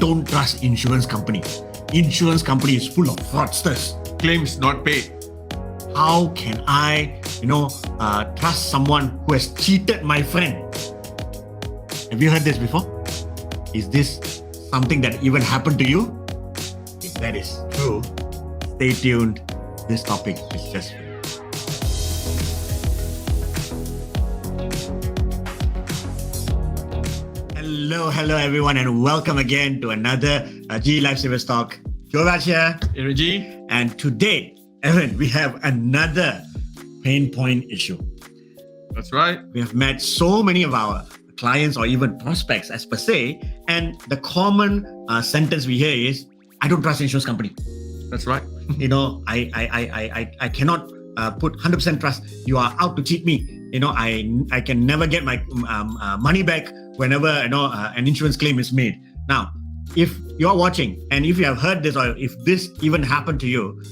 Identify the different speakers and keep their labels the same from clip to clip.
Speaker 1: don't trust insurance company. Insurance company is full of fraudsters.
Speaker 2: Claims not paid.
Speaker 1: How can I, trust someone who has cheated my friend? Have you heard this before? Is this something that even happened to you? If that is true, stay tuned. This topic is just for you. Hello everyone, and welcome again to another GE Lifesavers Talk. Joe Raj here.
Speaker 2: Energy.
Speaker 1: And today, Evan, we have another pain point issue.
Speaker 2: That's right.
Speaker 1: We have met so many of our clients or even prospects as per se, and the common sentence we hear is, I don't trust insurance company.
Speaker 2: That's right.
Speaker 1: I cannot put 100% trust. You are out to cheat me. I can never get my money back whenever an insurance claim is made. Now, if you're watching and if you have heard this or if this even happened to you,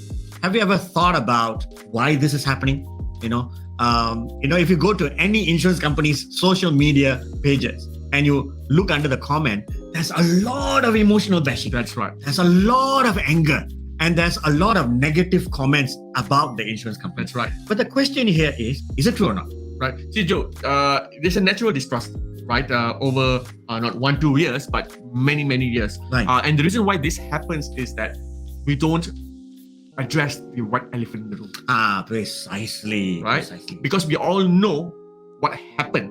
Speaker 1: have you ever thought about why this is happening? If you go to any insurance company's social media pages and you look under the comment, there's a lot of emotional bashing.
Speaker 2: That's right.
Speaker 1: There's a lot of anger. And there's a lot of negative comments about the insurance company.
Speaker 2: That's right.
Speaker 1: But the question here is it true or not?
Speaker 2: Right. See, Joe, there's a natural distrust, right? Over not 1-2 years, but many years.
Speaker 1: Right.
Speaker 2: And the reason why this happens is that we don't address the white elephant in the room.
Speaker 1: Precisely.
Speaker 2: Right?
Speaker 1: Precisely.
Speaker 2: Because we all know what happened.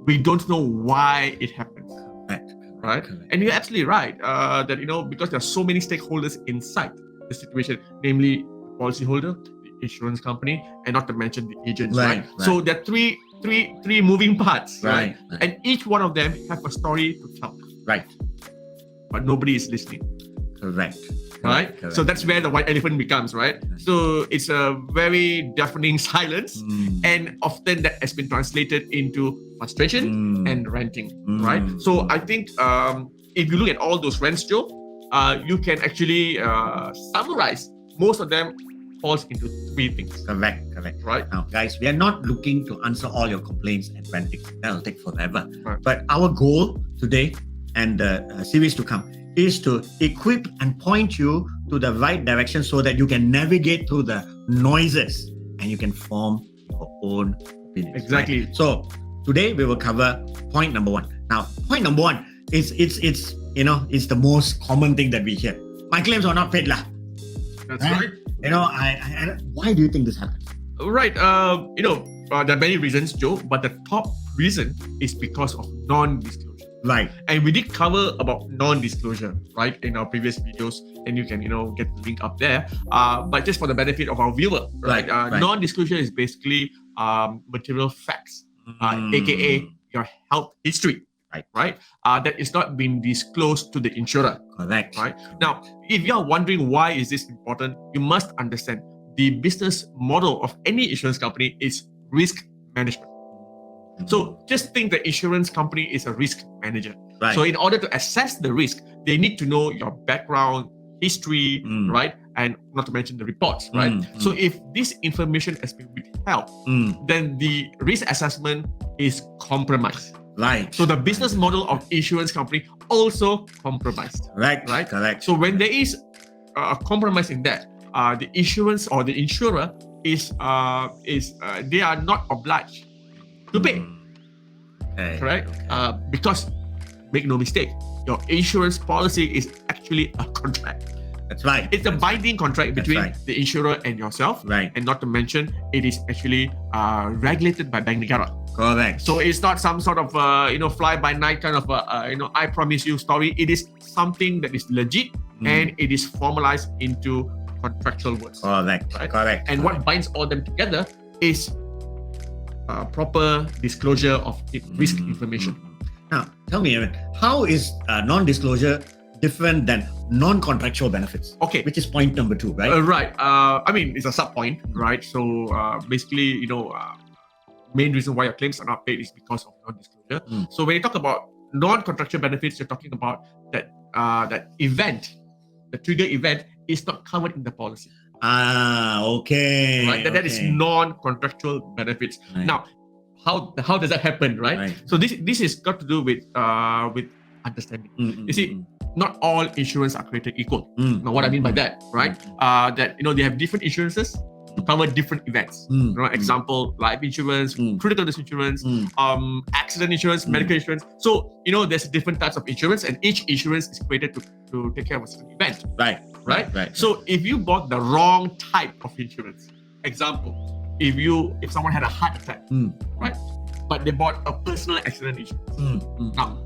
Speaker 2: We don't know why it happened.
Speaker 1: Correct.
Speaker 2: Right?
Speaker 1: Correct.
Speaker 2: And you're absolutely right that, because there are so many stakeholders inside the situation, namely the policyholder, the insurance company, and not to mention the agents, right? So there are three moving parts, right? And each one of them have a story to tell.
Speaker 1: Right.
Speaker 2: But nobody is listening.
Speaker 1: Correct.
Speaker 2: Right?
Speaker 1: Correct.
Speaker 2: So that's where the white elephant becomes, right? So it's a very deafening silence, and often that has been translated into frustration and ranting, right? So I think if you look at all those rants, Joe, you can actually summarize. Most of them falls into 3 things.
Speaker 1: Correct.
Speaker 2: Right.
Speaker 1: Now, guys, we are not looking to answer all your complaints and ranting. That'll take forever.
Speaker 2: Right.
Speaker 1: But our goal today and the series to come is to equip and point you to the right direction so that you can navigate through the noises and you can form your own opinion.
Speaker 2: Exactly.
Speaker 1: Right? So today we will cover point number 1. Now, point number 1 is it's the most common thing that we hear. My claims are not paid lah.
Speaker 2: That's right.
Speaker 1: Why do you think this happens?
Speaker 2: Right. There are many reasons, Joe, but the top reason is because of non-disclosure.
Speaker 1: Right.
Speaker 2: And we did cover about non-disclosure, right, in our previous videos, and you can, get the link up there. But just for the benefit of our viewer, right? Non-disclosure is basically material facts, aka your health history. Right. That is not being disclosed to the insurer.
Speaker 1: Correct.
Speaker 2: Right. Now, if you are wondering why is this important, you must understand the business model of any insurance company is risk management. So just think the insurance company is a risk manager.
Speaker 1: Right.
Speaker 2: So in order to assess the risk, they need to know your background, history, right? And not to mention the reports, right? So if this information has been withheld, then the risk assessment is compromised.
Speaker 1: Right.
Speaker 2: So the business model of insurance company also compromised.
Speaker 1: Right.
Speaker 2: Correct. So when there is a compromise in that, the insurance or the insurer is they are not obliged to pay.
Speaker 1: Okay.
Speaker 2: Correct. Because make no mistake, your insurance policy is actually a contract.
Speaker 1: That's right.
Speaker 2: It's a binding contract between the insurer and yourself.
Speaker 1: Right.
Speaker 2: And not to mention, it is actually regulated by Bank Negara.
Speaker 1: Correct.
Speaker 2: So it's not some sort of fly by night kind of I promise you story. It is something that is legit and it is formalized into contractual words.
Speaker 1: Correct.
Speaker 2: Right?
Speaker 1: Correct.
Speaker 2: And what binds all them together is proper disclosure of risk information.
Speaker 1: Now, tell me, Evan, how is non-disclosure different than non-contractual benefits?
Speaker 2: Okay.
Speaker 1: Which is point number 2, right?
Speaker 2: Right. It's a sub point, right? So basically, main reason why your claims are not paid is because of non-disclosure. So when you talk about non-contractual benefits, you're talking about that event, the trigger event is not covered in the policy.
Speaker 1: Okay.
Speaker 2: Right. That is non-contractual benefits.
Speaker 1: Right.
Speaker 2: Now, how does that happen, right? So this is got to do with understanding. You see, not all insurance are created equal.
Speaker 1: Mm.
Speaker 2: Now, what I mean by that, right? That they have different insurances to cover different events. Right? Example, life insurance, critical illness insurance, accident insurance, medical insurance. So there's different types of insurance, and each insurance is created to take care of a certain event.
Speaker 1: Right.
Speaker 2: So if you bought the wrong type of insurance, example, if someone had a heart attack, right? But they bought a personal accident insurance. Now,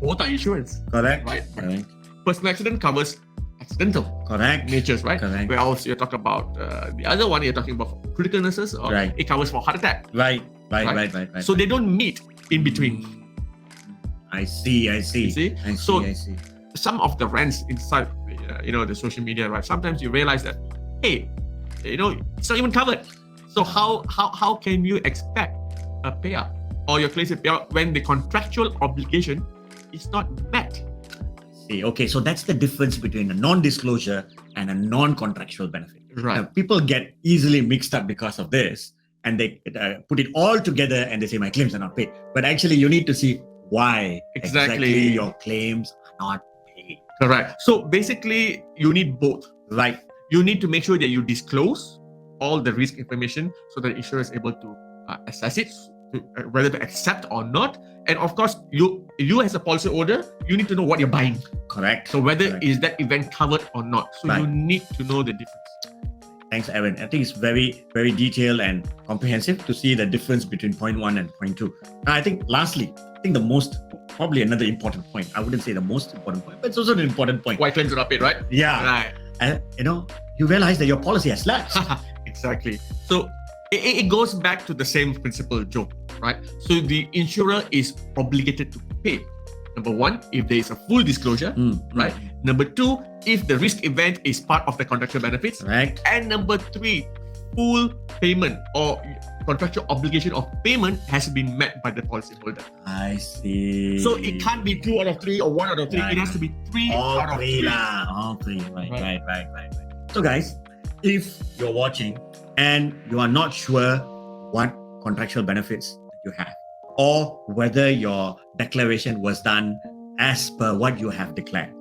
Speaker 2: both are insurance.
Speaker 1: Correct.
Speaker 2: Right?
Speaker 1: Correct.
Speaker 2: Personal accident covers accidental
Speaker 1: Correct.
Speaker 2: natures, right?
Speaker 1: Correct.
Speaker 2: Where else you're talking about the other one, you're talking about critical illnesses, or
Speaker 1: Right.
Speaker 2: it covers for heart attack.
Speaker 1: Right.
Speaker 2: So they don't meet in between.
Speaker 1: I see.
Speaker 2: You see?
Speaker 1: I see.
Speaker 2: Some of the rants inside, the social media, right? Sometimes you realize that, hey, it's not even covered. So how can you expect a payout or your claims payout when the contractual obligation is not met?
Speaker 1: See, okay, so that's the difference between a non-disclosure and a non-contractual benefit.
Speaker 2: Right.
Speaker 1: Now, people get easily mixed up because of this, and they put it all together and they say my claims are not paid. But actually, you need to see why
Speaker 2: Exactly.
Speaker 1: your claims are not paid.
Speaker 2: Correct. So basically, you need both.
Speaker 1: Right.
Speaker 2: You need to make sure that you disclose all the risk information so that insurer is able to assess it, whether to accept or not. And of course, you as a policy holder, you need to know what you're buying.
Speaker 1: Correct.
Speaker 2: So whether
Speaker 1: Correct.
Speaker 2: is that event covered or not. So
Speaker 1: Right.
Speaker 2: you need to know the difference.
Speaker 1: Thanks, Aaron. I think it's very, very detailed and comprehensive to see the difference between point 1 and point 2. Now, I think lastly, probably another important point. I wouldn't say the most important point, but it's also an important point.
Speaker 2: Why claims are not paid, right?
Speaker 1: Yeah.
Speaker 2: Right.
Speaker 1: And you realize that your policy has lapsed.
Speaker 2: Exactly. So it goes back to the same principle, Joe, right? So the insurer is obligated to pay. Number one, if there is a full disclosure, right? Number two, if the risk event is part of the contractual benefits.
Speaker 1: Correct.
Speaker 2: And number three, full payment or contractual obligation of payment has been met by the policyholder.
Speaker 1: I see.
Speaker 2: So it can't be 2 out of 3 or 1 out of 3.
Speaker 1: Right.
Speaker 2: It has to be 3
Speaker 1: all
Speaker 2: out of
Speaker 1: 3
Speaker 2: 3.
Speaker 1: lah. All 3. Right.
Speaker 2: Right.
Speaker 1: So guys, if you're watching and you are not sure what contractual benefits you have, or whether your declaration was done as per what you have declared,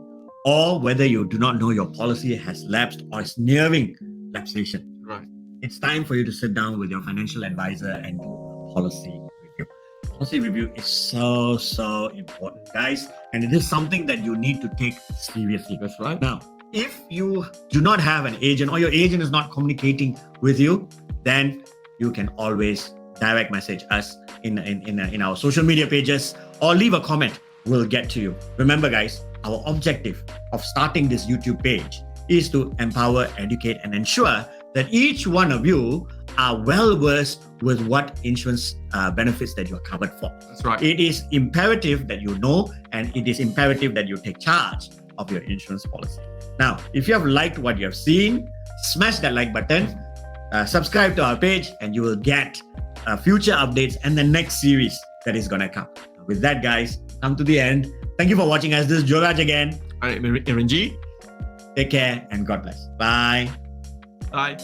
Speaker 1: or whether you do not know your policy has lapsed or is nearing lapsation,
Speaker 2: Right.
Speaker 1: it's time for you to sit down with your financial advisor and do a policy review. Policy review is so important, guys, and it is something that you need to take seriously.
Speaker 2: That's right.
Speaker 1: Now, if you do not have an agent or your agent is not communicating with you, then you can always direct message us in our social media pages or leave a comment. We'll get to you. Remember, guys, our objective of starting this YouTube page is to empower, educate, and ensure that each one of you are well versed with what insurance benefits that you're covered for.
Speaker 2: That's right.
Speaker 1: It is imperative that you know, and it is imperative that you take charge of your insurance policy. Now, if you have liked what you have seen, smash that like button, subscribe to our page, and you will get future updates and the next series that is going to come. With that, guys, come to the end. Thank you for watching us. This is Joraj again.
Speaker 2: I'm Aaron G.
Speaker 1: Take care and God bless. Bye.
Speaker 2: Bye.